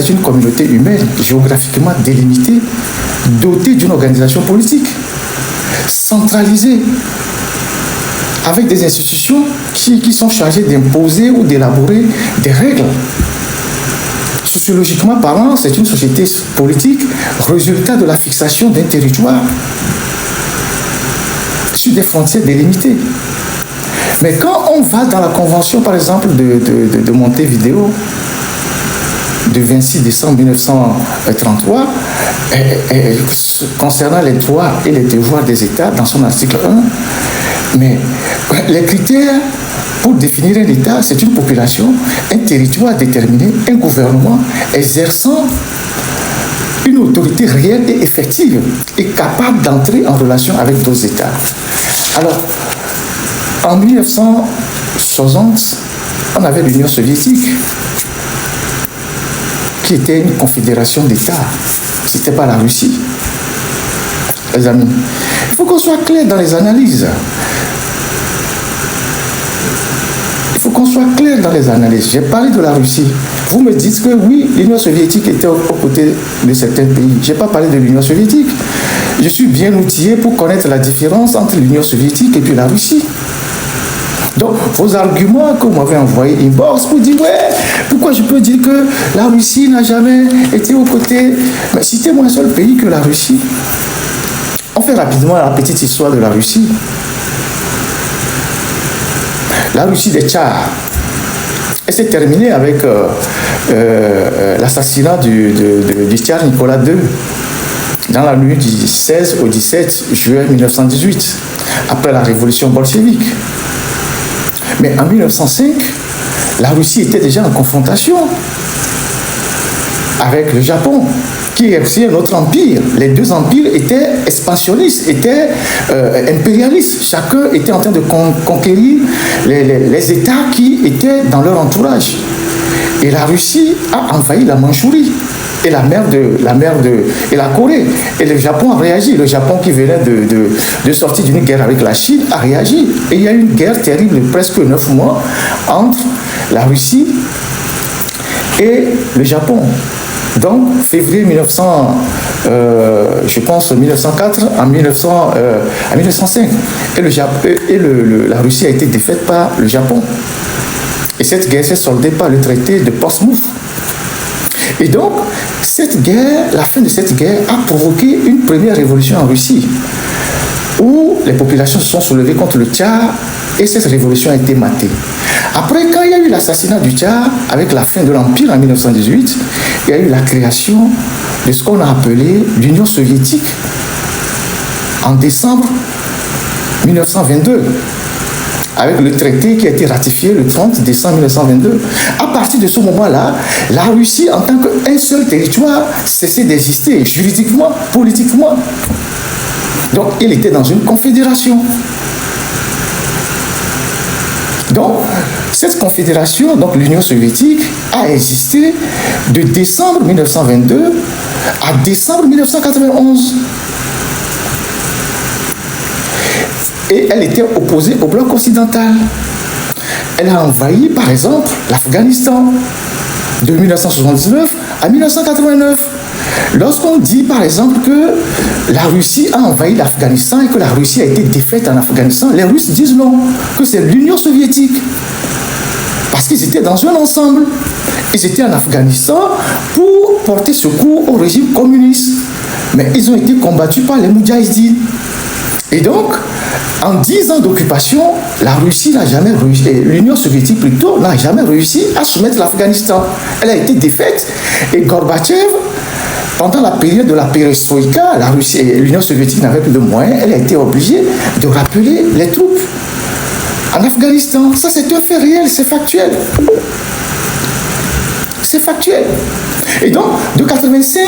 une communauté humaine géographiquement délimitée, dotée d'une organisation politique, centralisée, avec des institutions qui sont chargées d'imposer ou d'élaborer des règles. Sociologiquement parlant, c'est une société politique, résultat de la fixation d'un territoire sur des frontières délimitées. Mais quand on va dans la convention, par exemple, de Montevideo, de 26 décembre 1933, concernant les droits et les devoirs des États, dans son article 1, mais les critères pour définir un État, c'est une population, un territoire déterminé, un gouvernement exerçant une autorité réelle et effective et capable d'entrer en relation avec d'autres États. Alors, en 1960, on avait l'Union soviétique, qui était une confédération d'États. Ce n'était pas la Russie. Les amis, il faut qu'on soit clair dans les analyses. Il faut qu'on soit clair dans les analyses. J'ai parlé de la Russie. Vous me dites que oui, l'Union soviétique était aux côtés de certains pays. Je n'ai pas parlé de l'Union soviétique. Je suis bien outillé pour connaître la différence entre l'Union soviétique et puis la Russie. Donc, vos arguments que vous m'avez envoyés inbox pour dire, ouais, pourquoi je peux dire que la Russie n'a jamais été aux côtés. Mais citez-moi un seul pays que la Russie. On fait rapidement la petite histoire de la Russie. La Russie des Tsars. Elle s'est terminée avec l'assassinat du tsar Nicolas II dans la nuit du 16 au 17 juin 1918, après la révolution bolchevique. Mais en 1905, la Russie était déjà en confrontation avec le Japon, qui est aussi un autre empire. Les deux empires étaient expansionnistes, étaient impérialistes. Chacun était en train de conquérir les États qui étaient dans leur entourage. Et la Russie a envahi la Mandchourie et la Corée. Et le Japon a réagi. Le Japon qui venait de sortir d'une guerre avec la Chine a réagi. Et il y a eu une guerre terrible de presque 9 mois entre la Russie et le Japon. Donc, février 1904 à 1905. Et la Russie a été défaite par le Japon. Et cette guerre s'est soldée par le traité de Portsmouth. Et donc, la fin de cette guerre a provoqué une première révolution en Russie, où les populations se sont soulevées contre le tsar, et cette révolution a été matée. Après, quand il y a eu l'assassinat du tsar, avec la fin de l'Empire en 1918, il y a eu la création de ce qu'on a appelé l'Union soviétique en décembre 1922, avec le traité qui a été ratifié le 30 décembre 1922. À partir de ce moment-là, la Russie, en tant qu'un seul territoire, cessait d'exister juridiquement, politiquement. Donc, il était dans une confédération. Donc, cette confédération, donc l'Union soviétique, a existé de décembre 1922 à décembre 1991. Et elle était opposée au bloc occidental. Elle a envahi, par exemple, l'Afghanistan de 1979 à 1989. Lorsqu'on dit, par exemple, que la Russie a envahi l'Afghanistan et que la Russie a été défaite en Afghanistan, les Russes disent non, que c'est l'Union soviétique. Parce qu'ils étaient dans un ensemble. Ils étaient en Afghanistan pour porter secours au régime communiste. Mais ils ont été combattus par les Moudjahidines. Et donc, en 10 ans d'occupation, la Russie n'a jamais réussi, l'Union soviétique plutôt, n'a jamais réussi à soumettre l'Afghanistan. Elle a été défaite. Et Gorbatchev, pendant la période de la perestroïka, la Russie et l'Union soviétique n'avaient plus de moyens, elle a été obligée de rappeler les troupes en Afghanistan. Ça, c'est un fait réel, c'est factuel. C'est factuel. Et donc, de 85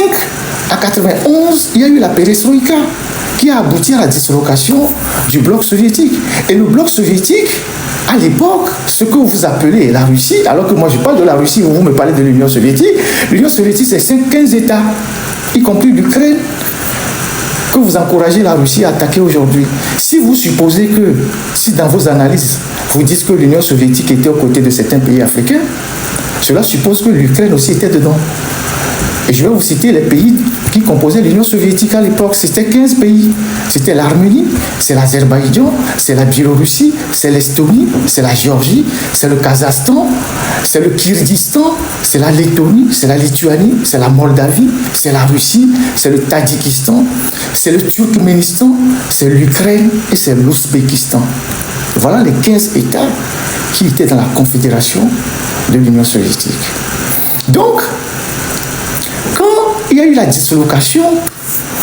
à 91, il y a eu la perestroïka qui a abouti à la dislocation du bloc soviétique. Et le bloc soviétique, à l'époque, ce que vous appelez la Russie, alors que moi je parle de la Russie, vous me parlez de l'Union soviétique, l'Union soviétique c'est 15 États, y compris l'Ukraine, que vous encouragez la Russie à attaquer aujourd'hui. Si vous supposez que, si dans vos analyses, vous dites que l'Union soviétique était aux côtés de certains pays africains, cela suppose que l'Ukraine aussi était dedans. Et je vais vous citer les pays qui composaient l'Union soviétique à l'époque. C'était 15 pays. C'était l'Arménie, c'est l'Azerbaïdjan, c'est la Biélorussie, c'est l'Estonie, c'est la Géorgie, c'est le Kazakhstan, c'est le Kyrgyzstan, c'est la Lettonie, c'est la Lituanie, c'est la Moldavie, c'est la Russie, c'est le Tadjikistan, c'est le Turkménistan, c'est l'Ukraine et c'est l'Ouzbékistan. Voilà les 15 États qui étaient dans la confédération de l'Union soviétique. Donc, quand il y a eu la dislocation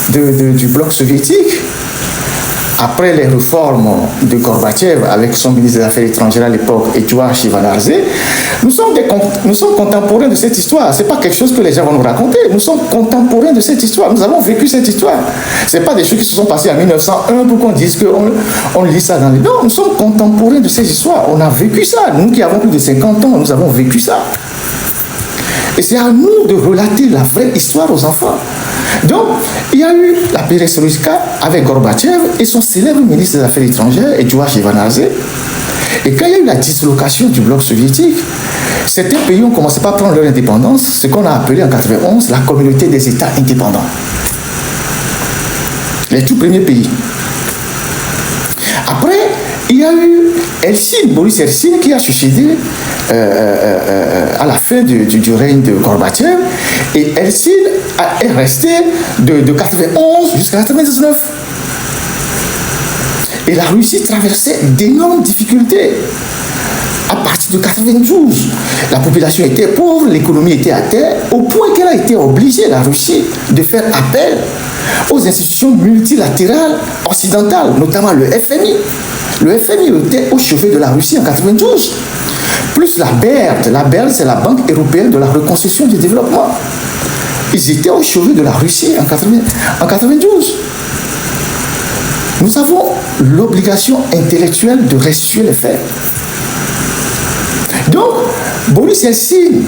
du bloc soviétique, après les réformes de Gorbatchev avec son ministre des Affaires étrangères à l'époque, Eduard Shevardnadze, nous sommes contemporains de cette histoire. Ce n'est pas quelque chose que les gens vont nous raconter. Nous sommes contemporains de cette histoire. Nous avons vécu cette histoire. Ce n'est pas des choses qui se sont passées en 1901 pour qu'on dise qu'on lit ça dans les... Non, nous sommes contemporains de cette histoire. On a vécu ça. Nous qui avons plus de 50 ans, nous avons vécu ça. Et c'est à nous de relater la vraie histoire aux enfants. Donc, il y a eu la perestroïka avec Gorbatchev et son célèbre ministre des Affaires étrangères, Eduard Shevardnadze. Et quand il y a eu la dislocation du bloc soviétique, certains pays ont commencé par prendre leur indépendance, ce qu'on a appelé en 1991 la communauté des États indépendants. Les tout premiers pays. Après, il y a eu Eltsine, Boris Eltsine, qui a succédé à la fin du règne de Gorbatchev. Et Eltsine est resté de 1991 jusqu'à 1999. Et la Russie traversait d'énormes difficultés. À partir de 1992, la population était pauvre, l'économie était à terre, au point qu'elle a été obligée, la Russie, de faire appel aux institutions multilatérales occidentales, notamment le FMI. Le FMI était au chevet de la Russie en 1992. Plus la BERD. La BERD, c'est la Banque européenne de la reconstruction et du développement. Ils étaient au chevet de la Russie en 1992. Nous avons l'obligation intellectuelle de restituer les faits. Donc, Boris Eltsine,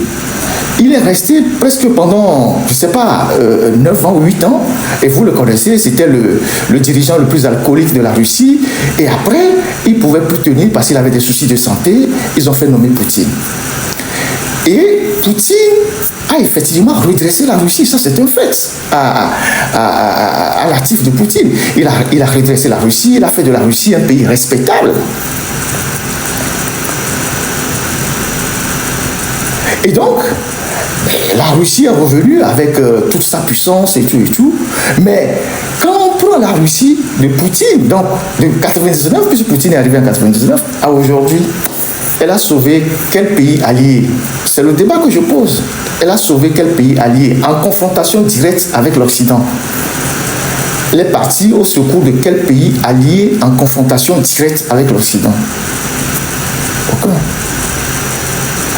il est resté presque pendant, je ne sais pas, 9 ans ou 8 ans, et vous le connaissez, c'était le dirigeant le plus alcoolique de la Russie, et après, il ne pouvait plus tenir parce qu'il avait des soucis de santé, ils ont fait nommer Poutine. Et Poutine a effectivement redressé la Russie, ça c'est un fait, à l'actif de Poutine. Il a redressé la Russie, il a fait de la Russie un pays respectable. Et donc, la Russie est revenue avec toute sa puissance et tout, mais quand on prend la Russie de Poutine, donc de 1999, puisque Poutine est arrivé en 1999, à aujourd'hui, elle a sauvé quel pays allié? C'est le débat que je pose. Elle a sauvé quel pays allié en confrontation directe avec l'Occident? Elle est partie au secours de quel pays allié en confrontation directe avec l'Occident? Aucun.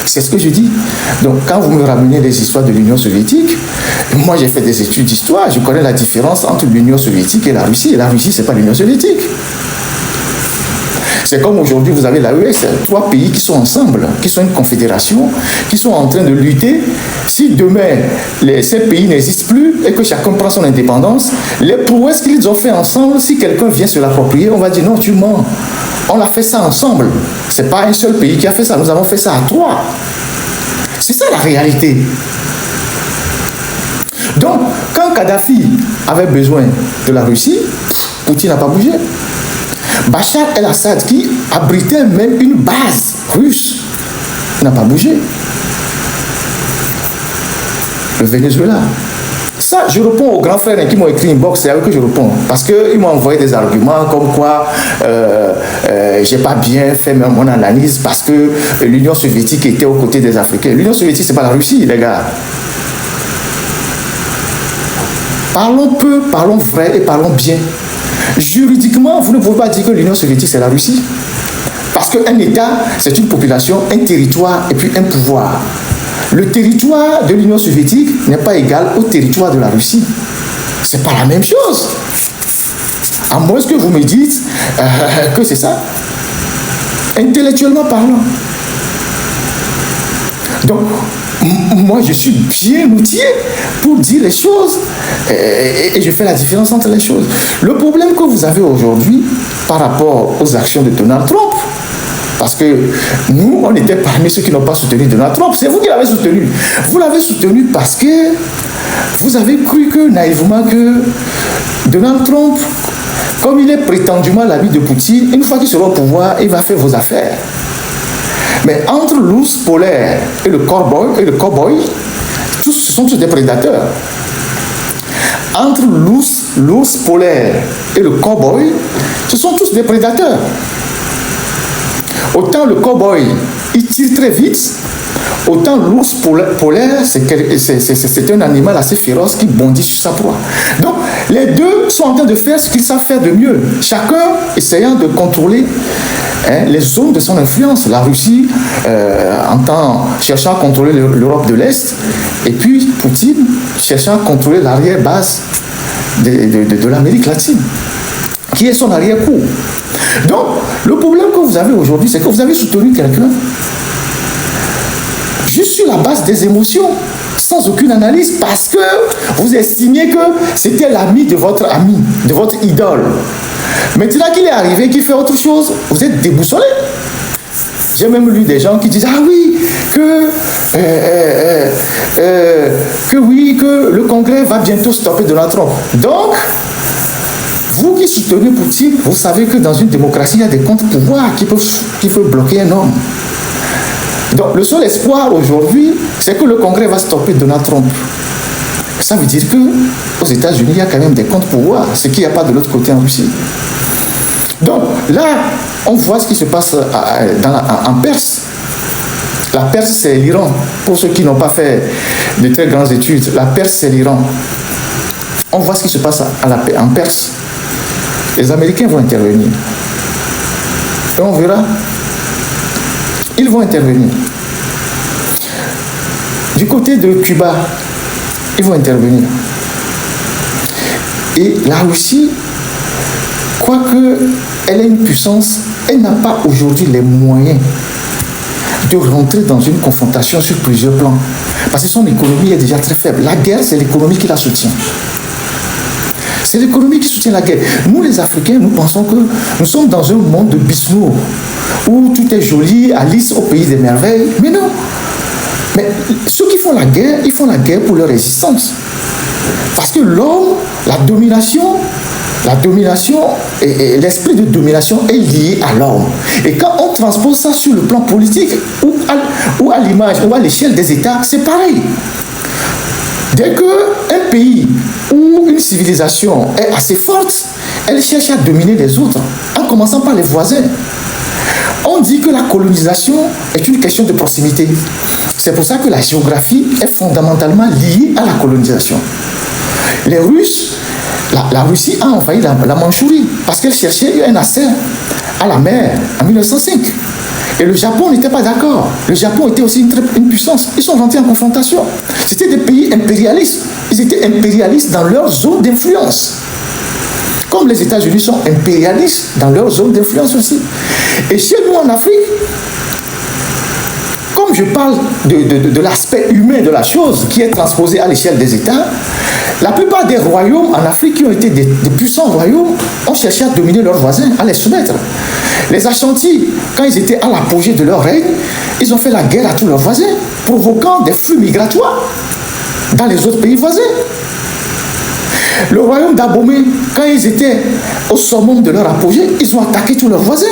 C'est ce que je dis. Donc, quand vous me ramenez des histoires de l'Union soviétique, moi j'ai fait des études d'histoire, je connais la différence entre l'Union soviétique et la Russie. Et la Russie, ce n'est pas l'Union soviétique. C'est comme aujourd'hui, vous avez l'AES, 3 pays qui sont ensemble, qui sont une confédération, qui sont en train de lutter. Si demain, ces pays n'existent plus et que chacun prend son indépendance, les prouesses qu'ils ont fait ensemble, si quelqu'un vient se l'approprier, on va dire non, tu mens. On a fait ça ensemble. Ce n'est pas un seul pays qui a fait ça, nous avons fait ça à 3. C'est ça la réalité. Donc, quand Kadhafi avait besoin de la Russie, Poutine n'a pas bougé. Bachar el-Assad, qui abritait même une base russe, n'a pas bougé. Le Venezuela. Ça, je réponds aux grands frères qui m'ont écrit une box, c'est à eux que je réponds. Parce qu'ils m'ont envoyé des arguments comme quoi j'ai pas bien fait mon analyse parce que l'Union soviétique était aux côtés des Africains. L'Union soviétique, c'est pas la Russie, les gars. Parlons peu, parlons vrai et parlons bien. Juridiquement, vous ne pouvez pas dire que l'Union soviétique, c'est la Russie. Parce qu'un État, c'est une population, un territoire et puis un pouvoir. Le territoire de l'Union soviétique n'est pas égal au territoire de la Russie. Ce n'est pas la même chose. À moins que vous me dites que c'est ça. Intellectuellement parlant. Donc, moi, je suis bien outillé pour dire les choses et je fais la différence entre les choses. Le problème que vous avez aujourd'hui par rapport aux actions de Donald Trump, Parce que nous, on était parmi ceux qui n'ont pas soutenu Donald Trump. C'est vous qui l'avez soutenu. Vous l'avez soutenu parce que vous avez cru que, naïvement, que Donald Trump, comme il est prétendument l'ami de Poutine, une fois qu'il sera au pouvoir, il va faire vos affaires. Mais entre l'ours polaire et le cowboy, ce sont tous des prédateurs. Entre l'ours polaire et le cowboy, ce sont tous des prédateurs. Autant le cowboy, il tire très vite, autant l'ours polaire, c'est un animal assez féroce qui bondit sur sa proie. Donc, les deux sont en train de faire ce qu'ils savent faire de mieux. Chacun essayant de contrôler les zones de son influence. La Russie, cherchant à contrôler l'Europe de l'Est, et puis Poutine, cherchant à contrôler l'arrière-base de l'Amérique latine, qui est son arrière-cour. Donc, le problème que vous avez aujourd'hui, c'est que vous avez soutenu quelqu'un juste sur la base des émotions, sans aucune analyse, parce que vous estimiez que c'était l'ami de votre ami, de votre idole. Maintenant qu'il est arrivé, qu'il fait autre chose, vous êtes déboussolé. J'ai même lu des gens qui disent, ah oui, que le Congrès va bientôt stopper Donald Trump. Donc, vous qui soutenez Poutine, vous savez que dans une démocratie, il y a des contre-pouvoirs qui peuvent bloquer un homme. Donc, le seul espoir aujourd'hui, c'est que le Congrès va stopper Donald Trump. Ça veut dire qu'aux États-Unis, il y a quand même des contre-pouvoirs, ce qu'il n'y a pas de l'autre côté en Russie. Donc, là, on voit ce qui se passe en Perse. La Perse, c'est l'Iran. Pour ceux qui n'ont pas fait de très grandes études, la Perse, c'est l'Iran. On voit ce qui se passe en Perse. Les Américains vont intervenir. Et on verra. Ils vont intervenir. Du côté de Cuba, ils vont intervenir. Et la Russie, quoique elle ait une puissance, elle n'a pas aujourd'hui les moyens de rentrer dans une confrontation sur plusieurs plans. Parce que son économie est déjà très faible. La guerre, c'est l'économie qui la soutient. C'est l'économie qui soutient la guerre. Nous, les Africains, nous pensons que nous sommes dans un monde de bisounours, où tout est joli, Alice au pays des merveilles. Mais non. Mais ceux qui font la guerre, ils font la guerre pour leur résistance. Parce que l'homme, la domination et l'esprit de domination est lié à l'homme. Et quand on transpose ça sur le plan politique ou à l'image ou à l'échelle des États, c'est pareil. Dès qu'un pays ou une civilisation est assez forte, elle cherche à dominer les autres, en commençant par les voisins. On dit que la colonisation est une question de proximité. C'est pour ça que la géographie est fondamentalement liée à la colonisation. Les Russes, la Russie a envahi la Mandchourie parce qu'elle cherchait un accès à la mer en 1905. Et le Japon n'était pas d'accord. Le Japon était aussi une puissance. Ils sont rentrés en confrontation. C'était des pays impérialistes. Ils étaient impérialistes dans leur zone d'influence. Comme les États-Unis sont impérialistes dans leur zone d'influence aussi. Et chez nous en Afrique, comme je parle de l'aspect humain de la chose qui est transposé à l'échelle des États, la plupart des royaumes en Afrique qui ont été des puissants royaumes ont cherché à dominer leurs voisins, à les soumettre. Les Ashantis, quand ils étaient à l'apogée de leur règne, ils ont fait la guerre à tous leurs voisins, provoquant des flux migratoires dans les autres pays voisins. Le royaume d'Abomey, quand ils étaient au summum de leur apogée, ils ont attaqué tous leurs voisins.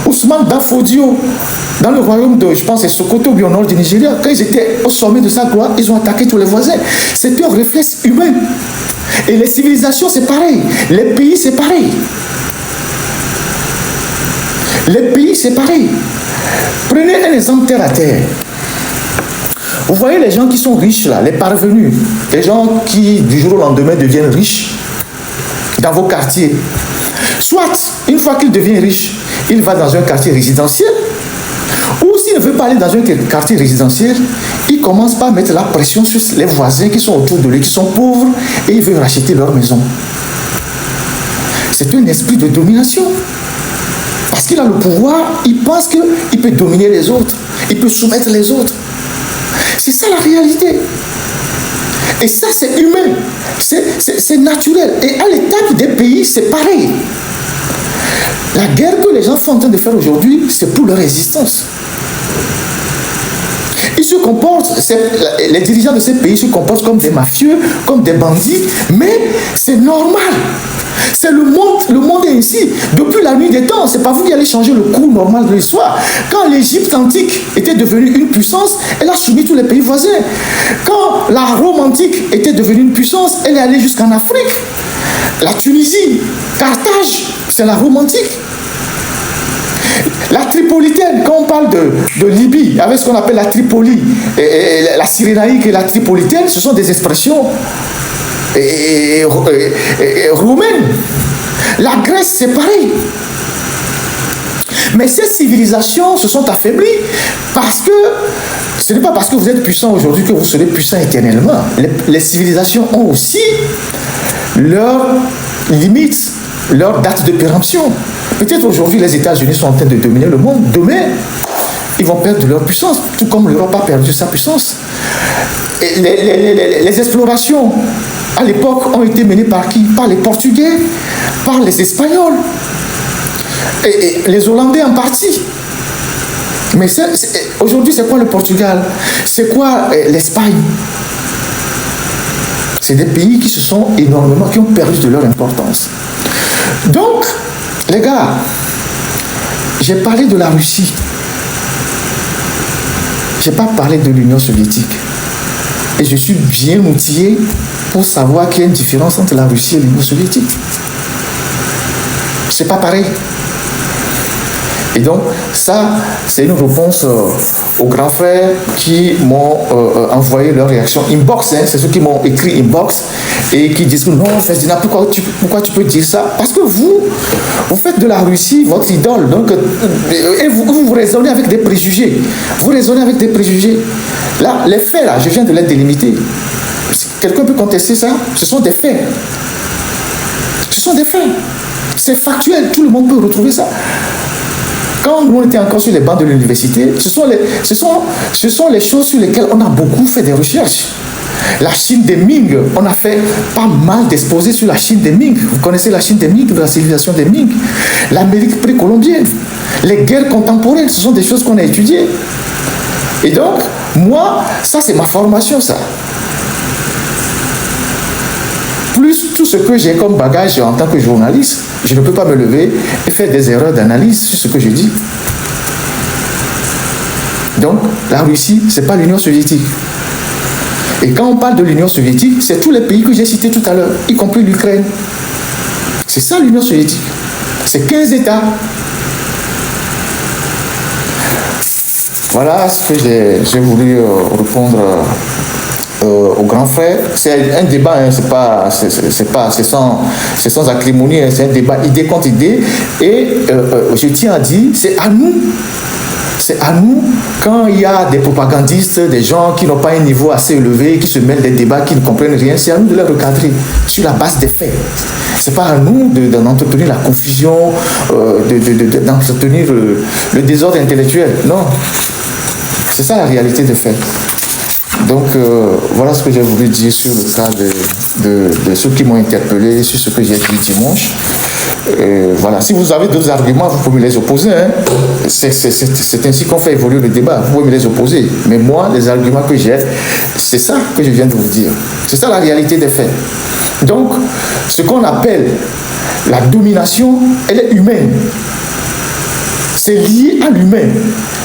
Ousmane Danfodio, dans le royaume de, je pense, c'est Sokoto, au nord du Nigeria, quand ils étaient au sommet de sa gloire, ils ont attaqué tous les voisins. C'est un réflexe humain. Et les civilisations, c'est pareil. Les pays, c'est pareil. Les pays, c'est pareil. Prenez un exemple terre à terre. Vous voyez les gens qui sont riches là, les parvenus, les gens qui du jour au lendemain deviennent riches dans vos quartiers. Soit, une fois qu'il devient riche, il va dans un quartier résidentiel, ou s'il ne veut pas aller dans un quartier résidentiel, il commence par mettre la pression sur les voisins qui sont autour de lui, qui sont pauvres, et il veut racheter leur maison. C'est un esprit de domination. Parce qu'il a le pouvoir, il pense qu'il peut dominer les autres, il peut soumettre les autres. C'est ça la réalité. Et ça, c'est humain. C'est naturel. Et à l'étape des pays, c'est pareil. La guerre que les gens sont en train de faire aujourd'hui, c'est pour leur existence. Ils se comportent, les dirigeants de ces pays se comportent comme des mafieux, comme des bandits, mais c'est normal. C'est le monde est ainsi. Depuis la nuit des temps, c'est pas vous qui allez changer le cours normal de l'histoire. Quand l'Égypte antique était devenue une puissance, elle a soumis tous les pays voisins. Quand la Rome antique était devenue une puissance, elle est allée jusqu'en Afrique. La Tunisie, Carthage, c'est la Rome antique. La Tripolitaine, quand on parle de Libye, avec ce qu'on appelle la Tripoli, la Cyrénaïque et la Tripolitaine, ce sont des expressions roumaines. La Grèce, c'est pareil. Mais ces civilisations se sont affaiblies parce que ce n'est pas parce que vous êtes puissant aujourd'hui que vous serez puissant éternellement. Les civilisations ont aussi leurs limites, leurs dates de péremption. Peut-être aujourd'hui les États-Unis sont en train de dominer le monde. Demain, ils vont perdre leur puissance, tout comme l'Europe a perdu sa puissance. Et les explorations à l'époque ont été menées par qui? Par les Portugais, par les Espagnols, et les Hollandais en partie. Mais aujourd'hui, c'est quoi le Portugal? C'est quoi l'Espagne? C'est des pays qui se sont énormément, qui ont perdu de leur importance. Donc, les gars, j'ai parlé de la Russie. Je n'ai pas parlé de l'Union soviétique. Et je suis bien outillé pour savoir qu'il y a une différence entre la Russie et l'Union soviétique. C'est pas pareil. Et donc, ça, c'est une réponse aux grands frères qui m'ont envoyé leur réaction inbox. Hein, c'est ceux qui m'ont écrit inbox et qui disent non, Ferdinand, pourquoi tu peux dire ça? Parce que vous faites de la Russie votre idole. Donc, et vous raisonnez avec des préjugés. Vous raisonnez avec des préjugés. Là, les faits, là, je viens de les délimiter. Quelqu'un peut contester ça? Ce sont des faits. Ce sont des faits. C'est factuel. Tout le monde peut retrouver ça. Quand nous étions encore sur les bancs de l'université, ce sont les choses sur lesquelles on a beaucoup fait des recherches. La Chine des Ming, on a fait pas mal d'exposés sur la Chine des Ming. Vous connaissez la Chine des Ming, de la civilisation des Ming. L'Amérique précolombienne, les guerres contemporaines, ce sont des choses qu'on a étudiées. Et donc, moi, ça c'est ma formation, ça. Plus tout ce que j'ai comme bagage en tant que journaliste, je ne peux pas me lever et faire des erreurs d'analyse sur ce que je dis. Donc, la Russie, ce n'est pas l'Union soviétique. Et quand on parle de l'Union soviétique, c'est tous les pays que j'ai cités tout à l'heure, y compris l'Ukraine. C'est ça l'Union soviétique. C'est 15 États. Voilà ce que j'ai voulu répondre aux grands frères. C'est un débat, hein, c'est sans acrimonie, hein, c'est un débat idée contre idée. Et je tiens à dire, c'est à nous, quand il y a des propagandistes, des gens qui n'ont pas un niveau assez élevé, qui se mêlent des débats, qui ne comprennent rien, c'est à nous de les recadrer sur la base des faits. C'est pas à nous d'entretenir la confusion, d'entretenir le désordre intellectuel. Non. C'est ça la réalité des faits. Donc, voilà ce que j'ai voulu dire sur le cas de ceux qui m'ont interpellé, sur ce que j'ai dit dimanche. Voilà. Si vous avez d'autres arguments, vous pouvez me les opposer. Hein. C'est ainsi qu'on fait évoluer le débat. Vous pouvez me les opposer. Mais moi, les arguments que j'ai, c'est ça que je viens de vous dire. C'est ça la réalité des faits. Donc, ce qu'on appelle la domination, elle est humaine. C'est lié à l'humain.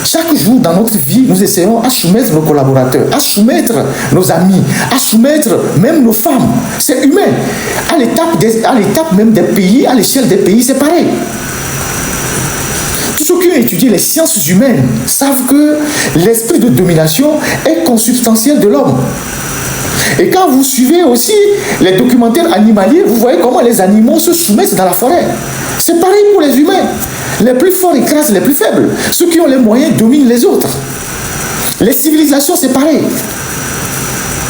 Chaque jour dans notre vie, nous essayons à soumettre nos collaborateurs, à soumettre nos amis, à soumettre même nos femmes. C'est humain. À l'étape même des pays, à l'échelle des pays, c'est pareil. Tous ceux qui ont étudié les sciences humaines savent que l'esprit de domination est consubstantiel de l'homme. Et quand vous suivez aussi les documentaires animaliers, vous voyez comment les animaux se soumettent dans la forêt. C'est pareil pour les humains. Les plus forts écrasent les plus faibles. Ceux qui ont les moyens dominent les autres. Les civilisations, c'est pareil.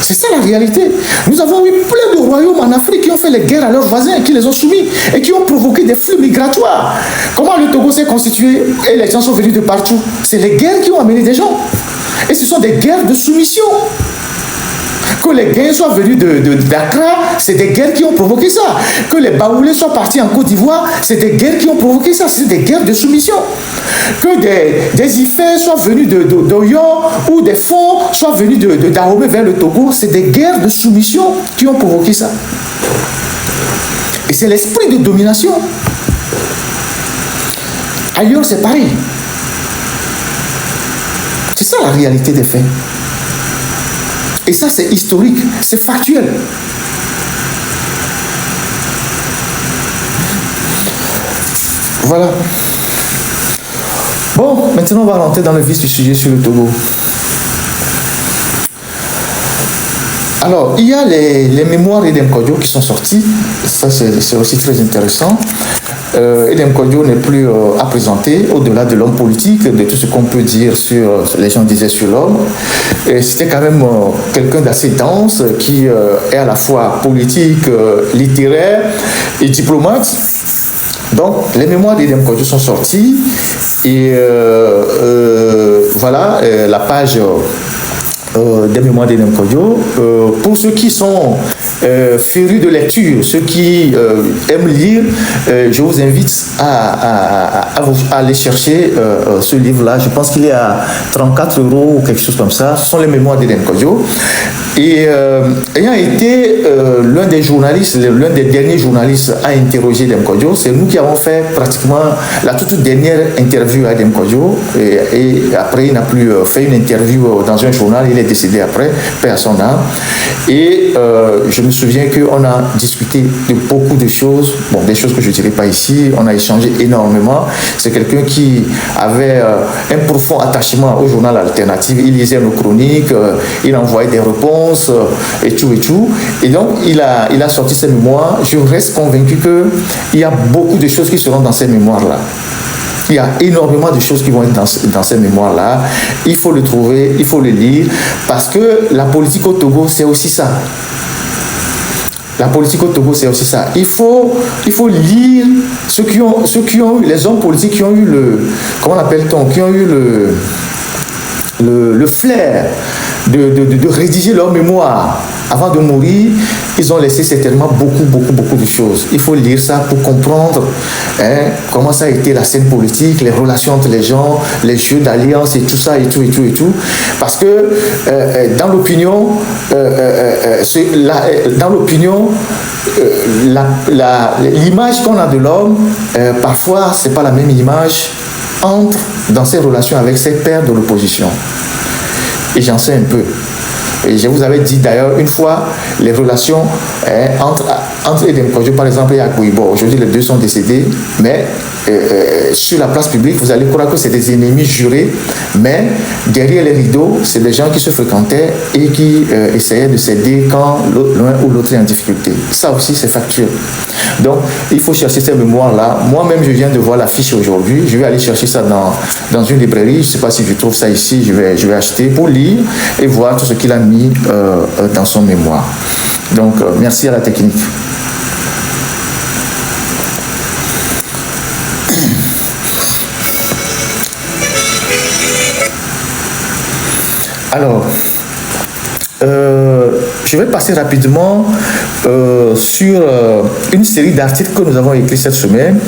C'est ça la réalité. Nous avons eu plein de royaumes en Afrique qui ont fait les guerres à leurs voisins, qui les ont soumis et qui ont provoqué des flux migratoires. Comment le Togo s'est constitué et les gens sont venus de partout? C'est les guerres qui ont amené des gens. Et ce sont des guerres de soumission. Que les gains soient venus d'Accra, c'est des guerres qui ont provoqué ça. Que les Baoulés soient partis en Côte d'Ivoire, c'est des guerres qui ont provoqué ça. C'est des guerres de soumission. Que des Ifés soient venus d'Oyo ou des fonds soient venus de Dahomey vers le Togo, c'est des guerres de soumission qui ont provoqué ça. Et c'est l'esprit de domination. Ailleurs, c'est pareil. C'est ça la réalité des faits. Et ça, c'est historique, c'est factuel. Voilà. Bon, maintenant, on va rentrer dans le vif du sujet sur le Togo. Alors, il y a les mémoires d'Edem Kodjo qui sont sorties. Ça, c'est aussi très intéressant. Edem Kodjo n'est plus à présenter au-delà de l'homme politique, de tout ce qu'on peut dire sur, les gens disaient sur l'homme. C'était quand même quelqu'un d'assez dense qui est à la fois politique, littéraire et diplomate. Donc, les mémoires d'Edem Kodjo sont sorties et voilà la page des mémoires d'Edem Kodjo. Pour ceux qui sont férus de lecture, ceux qui aiment lire, je vous invite à aller chercher ce livre-là. Je pense qu'il est à 34 € ou quelque chose comme ça. Ce sont les mémoires d'Edem Kodjo. Et ayant été l'un des journalistes, l'un des derniers journalistes à interroger Edem Kodjo, c'est nous qui avons fait pratiquement la toute dernière interview à Edem Kodjo. Et après, il n'a plus fait une interview dans un journal. Il est décédé après, paix à son âme. Et je me souviens qu'on a discuté de beaucoup de choses, bon, des choses que je ne dirai pas ici. On a échangé énormément. C'est quelqu'un qui avait un profond attachement au journal alternatif. Il lisait nos chroniques, il envoyait des réponses et tout et tout. Et donc, il a sorti ses mémoires. Je reste convaincu qu'il y a beaucoup de choses qui seront dans ces mémoires-là. Il y a énormément de choses qui vont être dans ces mémoires-là. Il faut le trouver, il faut le lire, parce que la politique au Togo, c'est aussi ça. La politique au Togo, c'est aussi ça. Il faut lire ceux qui ont eu, les hommes politiques qui ont eu comment appelle-t-on, qui ont eu le flair de rédiger leur mémoire avant de mourir. Ils ont laissé certainement beaucoup de choses. Il faut lire ça pour comprendre comment ça a été la scène politique, les relations entre les gens, les jeux d'alliance et tout ça et tout. Parce que dans l'opinion, l'image qu'on a de l'homme, parfois c'est pas la même image dans ses relations avec ses pairs de l'opposition. Et j'en sais un peu. Et je vous avais dit d'ailleurs une fois les relations entre Edem Kodjo, par exemple, et Akouibo. Aujourd'hui, les deux sont décédés, mais sur la place publique, vous allez croire que c'est des ennemis jurés, mais derrière les rideaux, c'est des gens qui se fréquentaient et qui essayaient de s'aider quand l'un ou l'autre est en difficulté. Ça aussi, c'est factuel. Donc, il faut chercher ces mémoires-là. Moi-même, je viens de voir l'affiche aujourd'hui. Je vais aller chercher ça dans une librairie. Je ne sais pas si je trouve ça ici. Je vais acheter pour lire et voir tout ce qu'il a mis dans son mémoire. Donc, merci à la technique. Alors, je vais passer rapidement sur une série d'articles que nous avons écrits cette semaine.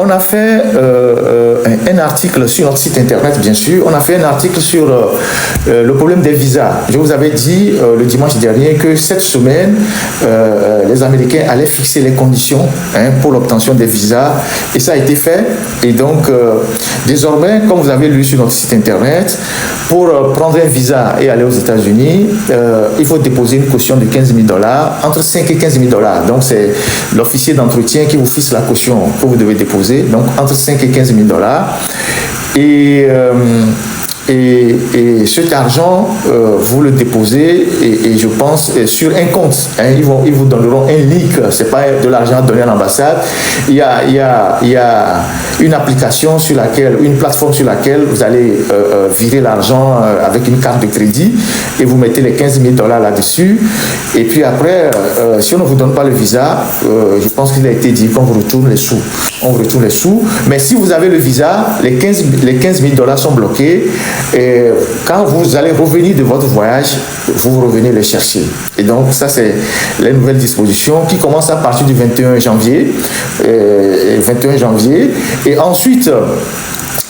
On a fait un article sur notre site internet, bien sûr. On a fait un article sur le problème des visas. Je vous avais dit le dimanche dernier que cette semaine, les Américains allaient fixer les conditions pour l'obtention des visas. Et ça a été fait. Et donc, désormais, comme vous avez lu sur notre site internet, pour prendre un visa et aller aux États-Unis, il faut déposer une caution de 15 000 $, entre 5 et 15 000 $. Donc, c'est l'officier d'entretien qui vous fixe la caution que vous devez déposer. Donc, entre 5 et 15 000 $. Et cet argent, vous le déposez et je pense sur un compte. Ils vous donneront un link. Ce n'est pas de l'argent donné à l'ambassade. Il y a une application sur laquelle, une plateforme sur laquelle vous allez virer l'argent avec une carte de crédit et vous mettez les 15 000 $ là-dessus. Et puis après, si on ne vous donne pas le visa, je pense qu'il a été dit qu'on vous retourne les sous. On vous retourne les sous. Mais si vous avez le visa, les 15 000 $ sont bloqués. Et quand vous allez revenir de votre voyage, vous revenez le chercher. Et donc, ça, c'est les nouvelles dispositions qui commencent à partir du 21 janvier. Et ensuite,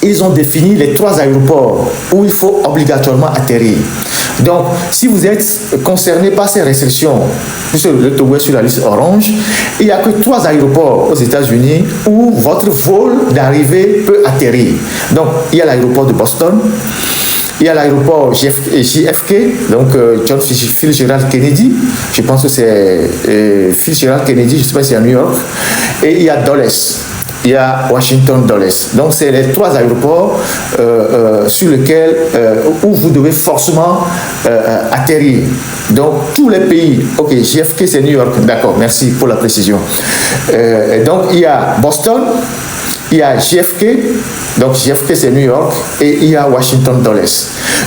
ils ont défini les 3 aéroports où il faut obligatoirement atterrir. Donc, si vous êtes concerné par ces restrictions, puisque le Togo est sur la liste orange, il n'y a que 3 aéroports aux États-Unis où votre vol d'arrivée peut atterrir. Donc, il y a l'aéroport de Boston, il y a l'aéroport JFK, donc John Fitzgerald Kennedy, je pense que c'est Fitzgerald Kennedy, je ne sais pas si c'est à New York, et il y a Dulles. Il y a Washington Dulles. Donc, c'est les 3 aéroports sur lesquels où vous devez forcément atterrir. Donc, tous les pays. Ok, JFK, c'est New York. D'accord, merci pour la précision. Donc, il y a Boston, il y a JFK. Donc, JFK, c'est New York. Et il y a Washington Dulles.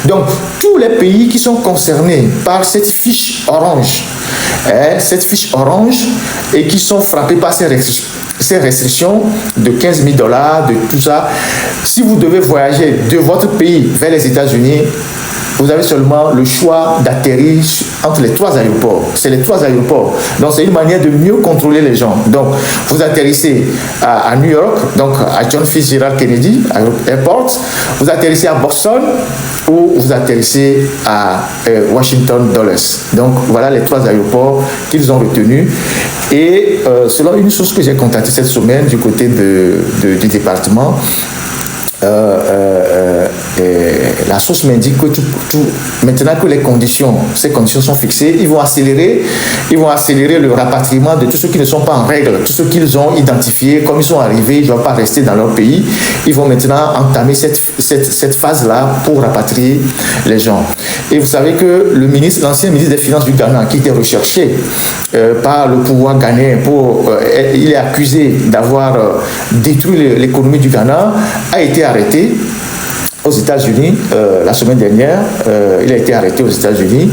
Donc, tous les pays qui sont concernés par cette fiche orange, et qui sont frappés par ces restrictions de 15 000 $, de tout ça. Si vous devez voyager de votre pays vers les États-Unis, vous avez seulement le choix d'atterrir entre les 3 aéroports. C'est les 3 aéroports. Donc, c'est une manière de mieux contrôler les gens. Donc, vous atterrissez à New York, donc à John Fitzgerald Kennedy Airport. Vous atterrissez à Boston ou vous atterrissez à Washington Dulles. Donc, voilà les 3 aéroports qu'ils ont retenus. Et selon une source que j'ai contactée cette semaine du côté du département, la source m'indique que maintenant que ces conditions sont fixées, ils vont accélérer le rapatriement de tous ceux qui ne sont pas en règle, tous ceux qu'ils ont identifiés, comme ils sont arrivés, ils ne doivent pas rester dans leur pays. Ils vont maintenant entamer cette phase-là pour rapatrier les gens. Et vous savez que l'ancien ministre des Finances du Ghana, qui était recherché par le pouvoir ghanéen, il est accusé d'avoir détruit l'économie du Ghana, a été arrêté aux États-Unis la semaine dernière. Il a été arrêté aux États-Unis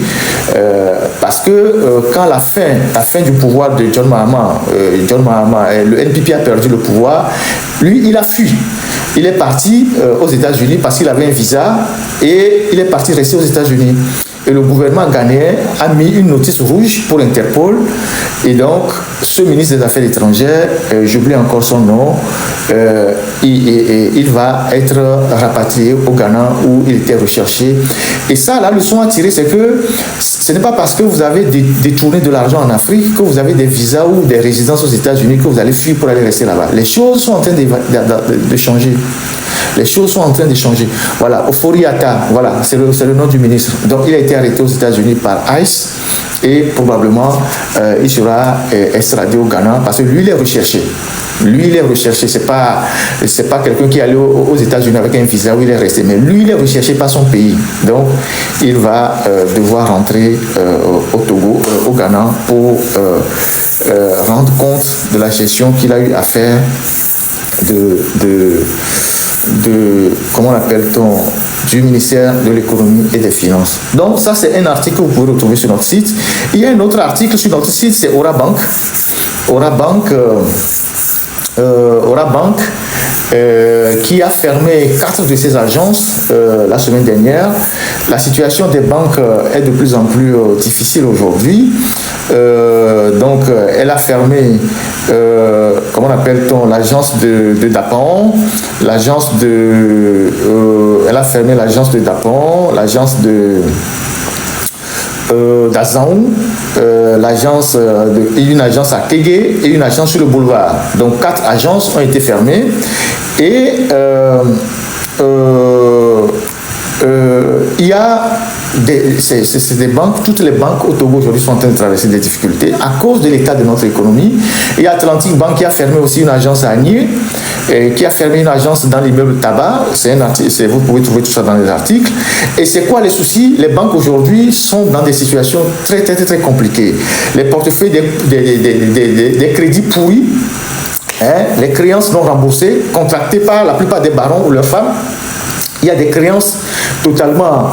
parce que quand la fin du pouvoir de John Mahama, le NPP a perdu le pouvoir, lui, il a fui. Il est parti aux États-Unis parce qu'il avait un visa et il est parti rester aux États-Unis. Et le gouvernement ghanéen a mis une notice rouge pour Interpol. Et donc, ce ministre des Affaires étrangères, j'oublie encore son nom, il va être rapatrié au Ghana où il était recherché. Et ça, la leçon à tirer, c'est que ce n'est pas parce que vous avez détourné de l'argent en Afrique que vous avez des visas ou des résidences aux États-Unis que vous allez fuir pour aller rester là-bas. Les choses sont en train de changer. Les choses sont en train de changer. Voilà, Ofori-Atta, voilà, c'est le nom du ministre. Donc, il a été arrêté aux États-Unis par ICE et probablement il sera extradé au Ghana parce que lui, il est recherché. Lui, il est recherché. C'est pas quelqu'un qui est allé aux États-Unis avec un visa où il est resté. Mais lui, il est recherché par son pays. Donc, il va devoir rentrer au Togo, au Ghana, pour rendre compte de la gestion qu'il a eu à faire comment l'appelle-t-on, du ministère de l'économie et des finances. Donc ça, c'est un article que vous pouvez retrouver sur notre site. Il y a un autre article sur notre site, c'est Aura Bank. Aura Bank qui a fermé 4 de ses agences la semaine dernière. La situation des banques est de plus en plus difficile aujourd'hui. Donc, elle a fermé, comment appelle-t-on, l'agence de Dapan, elle a fermé l'agence de Dapan, l'agence d'Azaou, une agence à Kégué et une agence sur le boulevard. Donc 4 agences ont été fermées et il y a des banques, toutes les banques au Togo aujourd'hui sont en train de traverser des difficultés à cause de l'état de notre économie. Il y a Atlantic Bank qui a fermé aussi une agence à Agnier, qui a fermé une agence dans l'immeuble Tabac. Vous pouvez trouver tout ça dans les articles. Et c'est quoi les soucis? Les banques aujourd'hui sont dans des situations très très très compliquées. Les portefeuilles des crédits pourris, les créances non remboursées, contractées par la plupart des barons ou leurs femmes. Il y a des créances totalement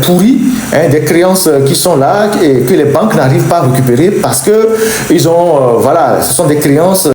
pourries, des créances qui sont là et que les banques n'arrivent pas à récupérer parce que ce sont des créances